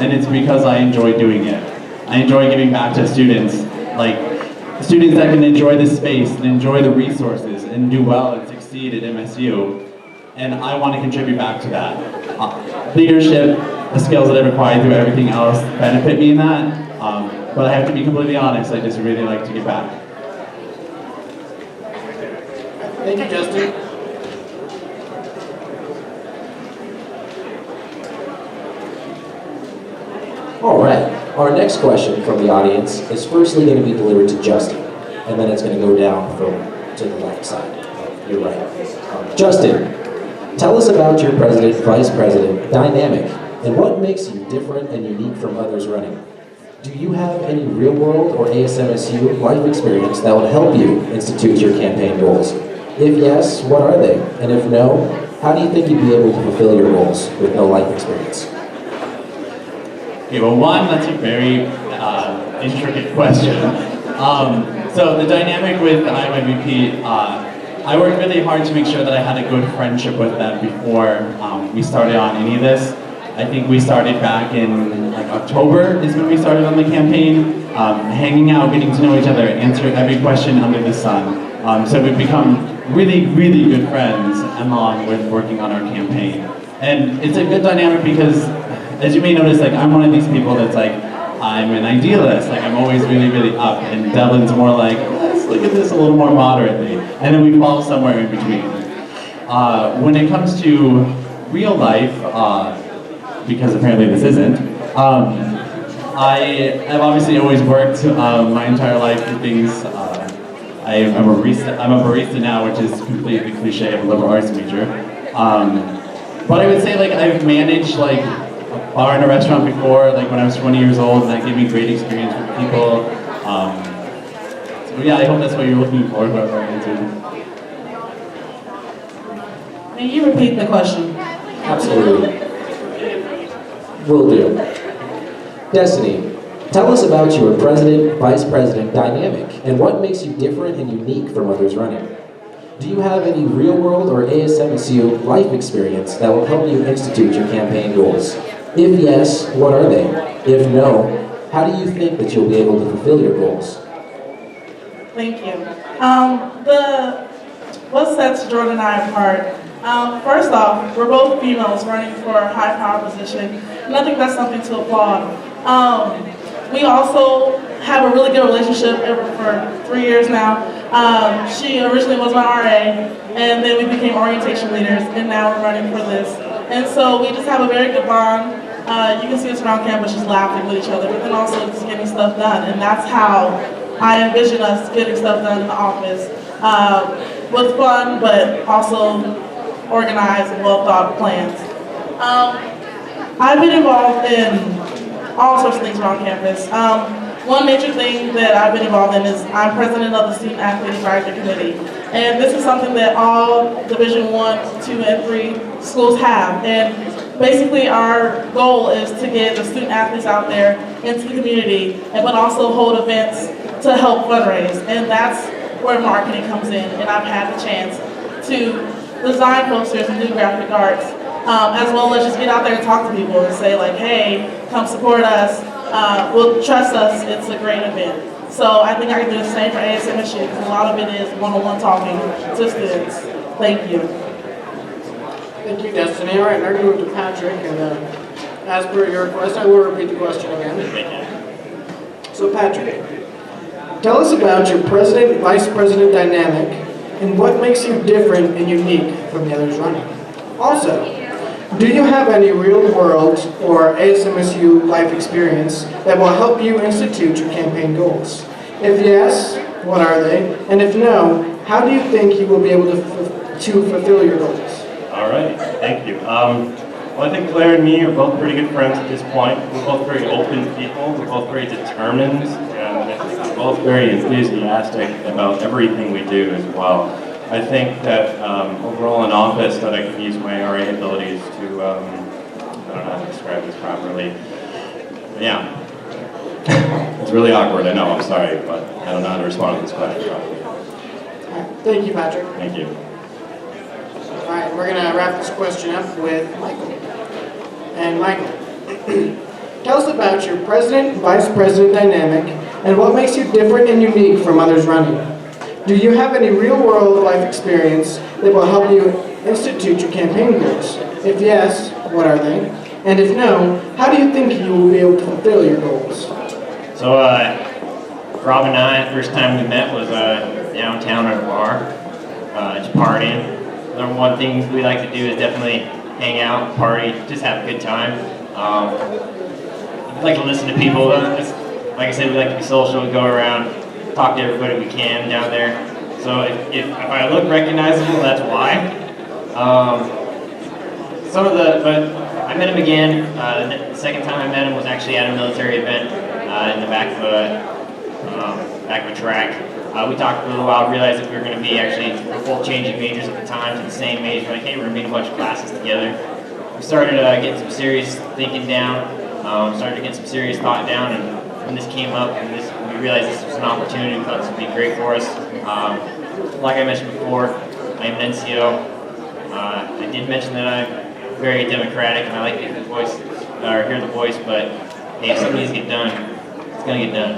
and it's because I enjoy doing it. I enjoy giving back to students, like students that can enjoy the space and enjoy the resources and do well and succeed at MSU. And I want to contribute back to that. Leadership, the skills that I've acquired through everything else benefit me in that. But I have to be completely honest, I just really like to give back. Thank you, Justin. All right, our next question from the audience is firstly going to be delivered to Justin, and then it's going to go down to the left side. You're right. Justin, tell us about your president, vice president dynamic, and what makes you different and unique from others running. Do you have any real-world or ASMSU life experience that would help you institute your campaign goals? If yes, what are they? And if no, how do you think you'd be able to fulfill your goals with no life experience? Okay, well, one, that's a very intricate question. So the dynamic with the IYVP, I worked really hard to make sure that I had a good friendship with them before we started on any of this. I think we started back in like October is when we started on the campaign, hanging out, getting to know each other, answering every question under the sun. So we've become really, really good friends along with working on our campaign. And it's a good dynamic because, as you may notice, like I'm one of these people that's like, I'm an idealist, like I'm always really, really up, and Devlin's more like, let's look at this a little more moderately. And then we fall somewhere in between. When it comes to real life, because apparently this isn't, I have obviously always worked my entire life for things. I'm a barista now, which is completely cliche. I'm a liberal arts major. But I would say like I've managed like a bar and a restaurant before, like when I was 20 years old, and that gave me great experience with people. So yeah, I hope that's what you're looking for, whoever I answered. Can you repeat the question? Absolutely. Will do. Destiny, tell us about your president, vice president dynamic, and what makes you different and unique from others running. Do you have any real-world or ASMSU life experience that will help you institute your campaign goals? If yes, what are they? If no, how do you think that you'll be able to fulfill your goals? Thank you. What sets Jordan and I apart? First off, we're both females running for a high power position, and I think that's something to applaud. We also have a really good relationship for 3 years now. She originally was my RA, and then we became orientation leaders, and now we're running for this. And so we just have a very good bond. You can see us around campus just laughing with each other, but then also just getting stuff done. And that's how I envision us getting stuff done in the office. With fun, but also organized and well-thought plans. I've been involved in all sorts of things around campus. One major thing that I've been involved in is I'm president of the Student Athlete Advisory Committee. And this is something that all Division 1, 2, and 3 schools have. And basically our goal is to get the student athletes out there into the community, but also hold events to help fundraise. And that's where marketing comes in. And I've had the chance to design posters and do graphic arts, as well as just get out there and talk to people and say like, hey, come support us, well, trust us, it's a great event. So I think I can do the same for ASMSU because a lot of it is one-on-one talking to students. Thank you. Thank you, Destiny. All right, now we're going to move to Patrick, and as per your request, I will repeat the question again. So Patrick, tell us about your president-vice president dynamic and what makes you different and unique from the others running. Also, do you have any real-world or ASMSU life experience that will help you institute your campaign goals? If yes, what are they? And if no, how do you think you will be able to fulfill your goals? All right, thank you. Well, I think Claire and me are both pretty good friends at this point. We're both very open people. We're both very determined, and I think we're both very enthusiastic about everything we do as well. I think that overall in office that I can use my RA abilities to, I don't know how to describe this properly. Yeah. It's really awkward, I know, I'm sorry, but I don't know how to respond to this question properly. All right, thank you, Patrick. Thank you. All right, we're going to wrap this question up with Michael. And Michael, tell about your president and vice president dynamic and what makes you different and unique from others running. Do you have any real-world life experience that will help you institute your campaign goals? If yes, what are they? And if no, how do you think you will be able to fulfill your goals? So, Rob and I, the first time we met was downtown at a bar, just partying. Number one thing we like to do is definitely hang out, party, just have a good time. We like to listen to people. Like I said, we like to be social. We go around, talk to everybody we can down there. So if I look recognizable, that's why. But I met him again. The second time I met him was actually at a military event in the back of a track. We talked for a little while, realized that we were going to be both changing majors at the time to the same major. Like, hey, we're going to be in a bunch of classes together. We started getting some serious thinking down, started to get some serious thought down, and when this came up, and we realized this was an opportunity, we thought this would be great for us. Like I mentioned before, I am an NCO. I did mention that I'm very democratic, and I like to hear the voice, but hey, if something needs to get done, it's going to get done.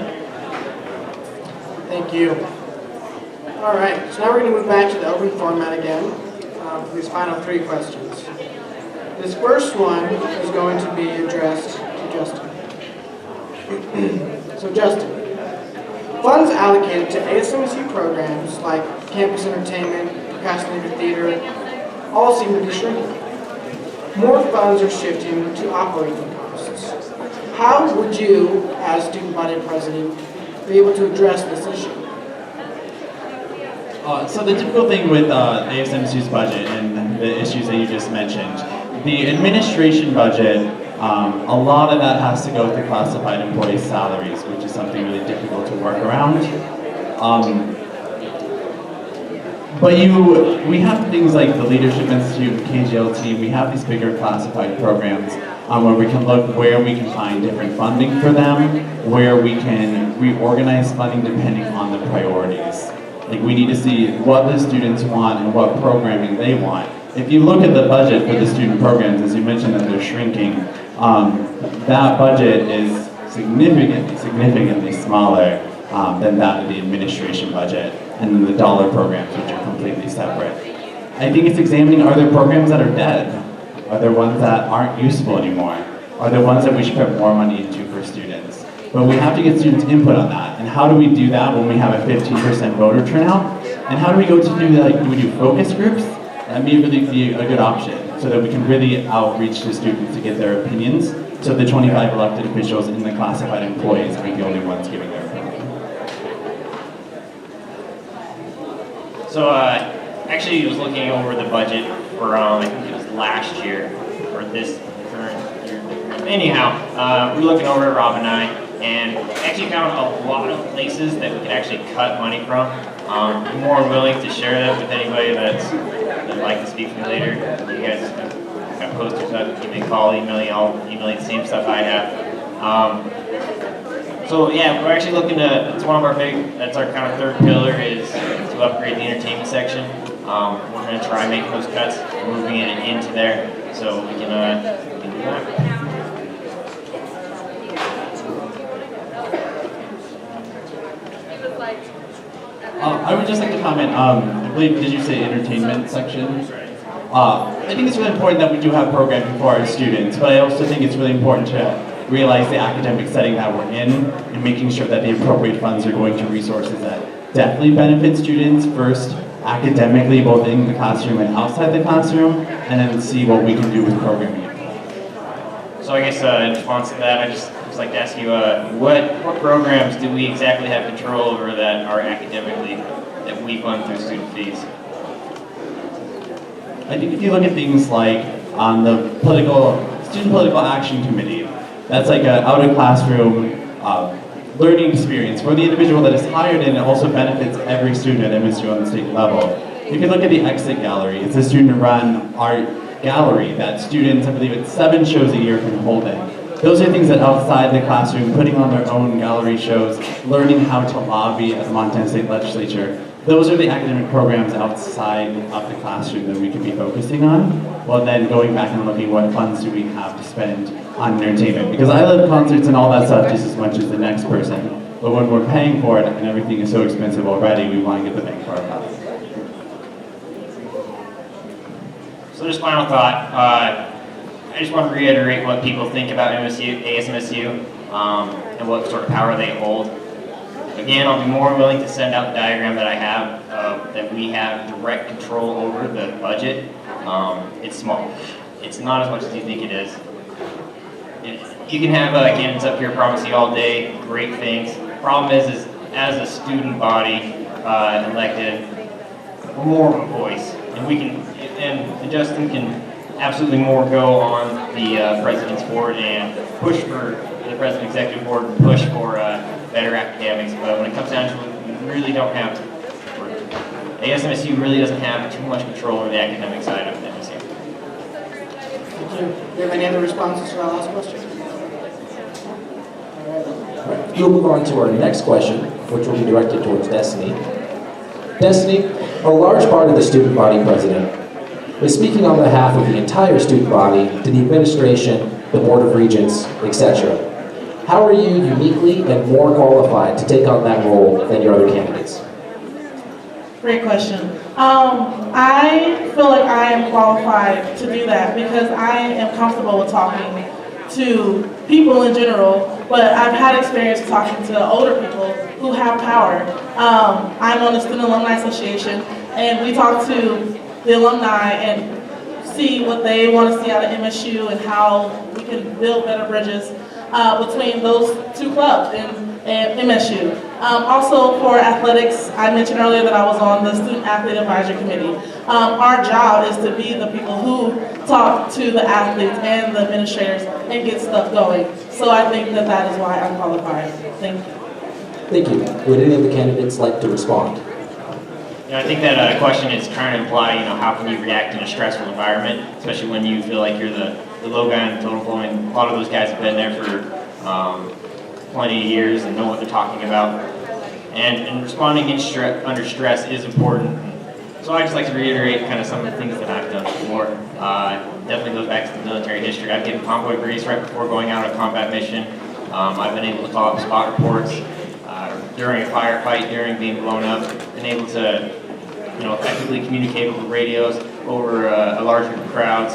Thank you. All right, so now we're going to move back to the open format again for these final 3 questions. This first one is going to be addressed to Justin. So Justin, funds allocated to ASMSU programs like campus entertainment, procrastinator theater, all seem to be shrinking. More funds are shifting to operating costs. How would you, as student body president, be able to address this issue? So the typical thing with ASMSU's budget and the issues that you just mentioned, the administration budget, a lot of that has to go with the classified employees' salaries, which is something really difficult to work around. But we have things like the Leadership Institute, KGLT, we have these bigger classified programs where we can look where we can find different funding for them, where we can reorganize funding depending on the priorities. Like, we need to see what the students want and what programming they want. If you look at the budget for the student programs, as you mentioned that they're shrinking, that budget is significantly smaller than that of the administration budget, and then the dollar programs, which are completely separate. I think it's examining, are there programs that are dead? Are there ones that aren't useful anymore? Are there ones that we should put more money into for students? But we have to get students' input on that. And how do we do that when we have a 15% voter turnout? And how do we go to do that? Do we do focus groups? That may really be a good option, so that we can really outreach to students to get their opinions, so the 25 elected officials and the classified employees aren't the only ones giving their opinion. So, actually, I was looking over the budget for, I think it was last year, or this current year. Anyhow, we were looking over it, Rob and I, and actually found a lot of places that we could actually cut money from. I'm more than willing to share that with anybody that'd like to speak to me later. You guys got posters up, give me a call, I'll email you the same stuff I have. So yeah, we're actually looking to, it's one of our that's our kind of third pillar, is to upgrade the entertainment section. We're going to try making those cuts, moving it into there, so we can do that. I would just like to comment, I believe, did you say entertainment section? I think it's really important that we do have programming for our students, but I also think it's really important to realize the academic setting that we're in and making sure that the appropriate funds are going to resources that definitely benefit students first academically, both in the classroom and outside the classroom, and then see what we can do with programming. So I guess in response to that, I just like to ask you, what programs do we exactly have control over that are academically, that we fund through student fees? I think if you look at things like on the Student Political Action Committee, that's like an out-of-classroom learning experience where the individual that is hired in also benefits every student at MSU on the state level. If you look at the Exit Gallery, it's a student-run art gallery that students, I believe it's 7 shows a year, can hold in. Those are things that outside the classroom, putting on their own gallery shows, learning how to lobby at the Montana State Legislature, those are the academic programs outside of the classroom that we could be focusing on, while then going back and looking what funds do we have to spend on entertainment. Because I love concerts and all that stuff just as much as the next person. But when we're paying for it and everything is so expensive already, we want to get the bang for our buck. So just final thought, I just want to reiterate what people think about ASMSU, and what sort of power they hold. Again, I'll be more willing to send out the diagram that I have, that we have direct control over the budget. It's small. It's not as much as you think it is. You can have candidates up here promise you all day great things. Problem is as a student body elected, we're more of a voice, and we can, and Justin can absolutely more go on the president's board and push for the president's executive board and push for better academics. But when it comes down to it, we really don't have, ASMSU really doesn't have too much control over the academic side of MSU. Thank you. Do you have any other responses to that last question? We'll move on to our next question, which will be directed towards Destiny. Destiny, a large part of the student body president is speaking on behalf of the entire student body to the administration, the Board of Regents, etc. How are you uniquely and more qualified to take on that role than your other candidates? Great question. I feel like I am qualified to do that because I am comfortable with talking to people in general, but I've had experience talking to older people who have power. I'm on the Student Alumni Association, and we talk to the alumni and see what they want to see out of MSU and how we can build better bridges between those two clubs and MSU. Also for athletics, I mentioned earlier that I was on the Student Athlete Advisory Committee. Our job is to be the people who talk to the athletes and the administrators and get stuff going. So I think that that is why I'm qualified. Thank you. Thank you. Would any of the candidates like to respond? I think that question is trying to imply, how can you react in a stressful environment, especially when you feel like you're the low guy on the totem pole, and a lot of those guys have been there for plenty of years and know what they're talking about. And responding under stress is important. So I just like to reiterate kind of some of the things that I've done before. Definitely goes back to the military history. I've given convoy briefs right before going out on a combat mission. I've been able to follow up spot reports during a firefight, during being blown up, been able to effectively communicate over radios over a large group of crowds,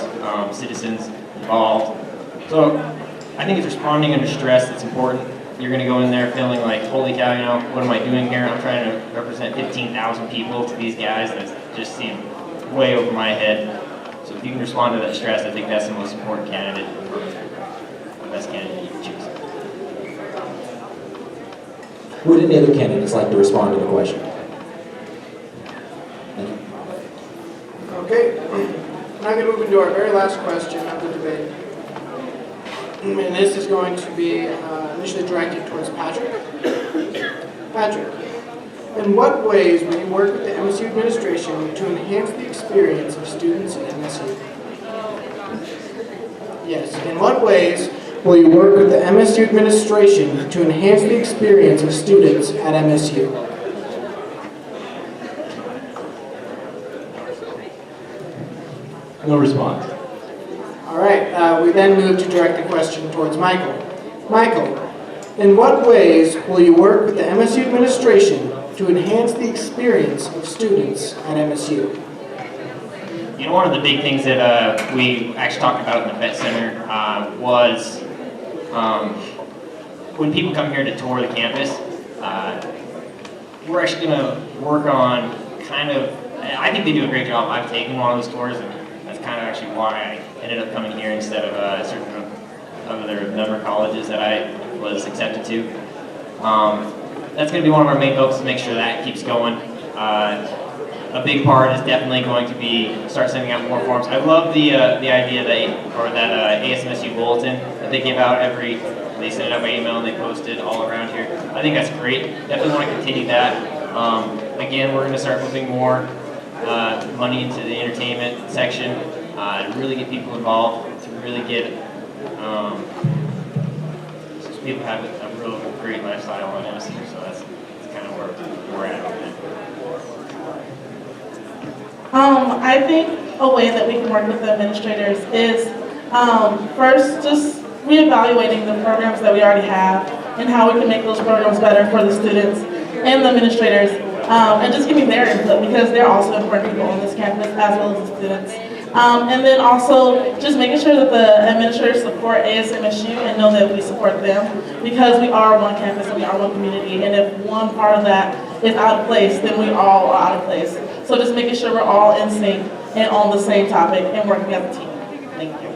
citizens involved. So I think it's responding under stress that's important. You're going to go in there feeling like, holy cow, what am I doing here? I'm trying to represent 15,000 people to these guys that just seem way over my head. So if you can respond to that stress, I think that's the most important candidate, the best candidate you can choose. Would any other candidates like to respond to the question? Thank you. Okay. Now going to move into our very last question of the debate. And this is going to be initially directed towards Patrick. Patrick, in what ways will you work with the MSU administration to enhance the experience of students at MSU? Yes, in what ways will you work with the MSU administration to enhance the experience of students at MSU? No response. All right, we then move to direct the question towards Michael. Michael, in what ways will you work with the MSU administration to enhance the experience of students at MSU? One of the big things that we actually talked about in the Vet Center was when people come here to tour the campus, we're actually going to work on I think they do a great job. I've taken one of those tours, and that's kind of actually why I ended up coming here instead of a certain other number of colleges that I was accepted to. That's going to be one of our main focuses, to make sure that keeps going. A big part is definitely going to be start sending out more forms. I love the idea that ASMSU bulletin that they give out they send it out by email and they post it all around here. I think that's great. Definitely want to continue that. Again, we're going to start moving more money into the entertainment section to really get people involved, to really get so people have a real great lifestyle on MSU. So that's kind of where we're at with it. I think a way that we can work with the administrators is first just reevaluating the programs that we already have and how we can make those programs better for the students and the administrators, and just giving their input because they're also important people on this campus as well as the students. And then also just making sure that the administrators support ASMSU and know that we support them because we are one campus and we are one community, and if one part of that is out of place, then we all are out of place. So just making sure we're all in sync and on the same topic and working as a team. Thank you.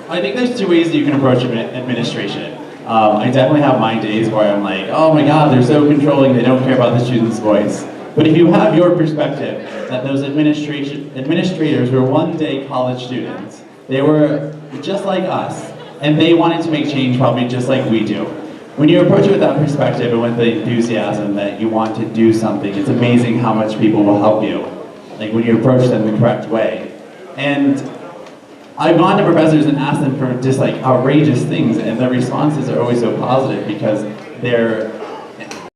I think there's two ways that you can approach administration. I definitely have my days where I'm like, oh my god, they're so controlling, they don't care about the student's voice. But if you have your perspective that those administrators were one-day college students, they were just like us, and they wanted to make change probably just like we do. When you approach it with that perspective and with the enthusiasm that you want to do something, it's amazing how much people will help you, like when you approach them the correct way. And I've gone to professors and asked them for just like outrageous things, and their responses are always so positive because they're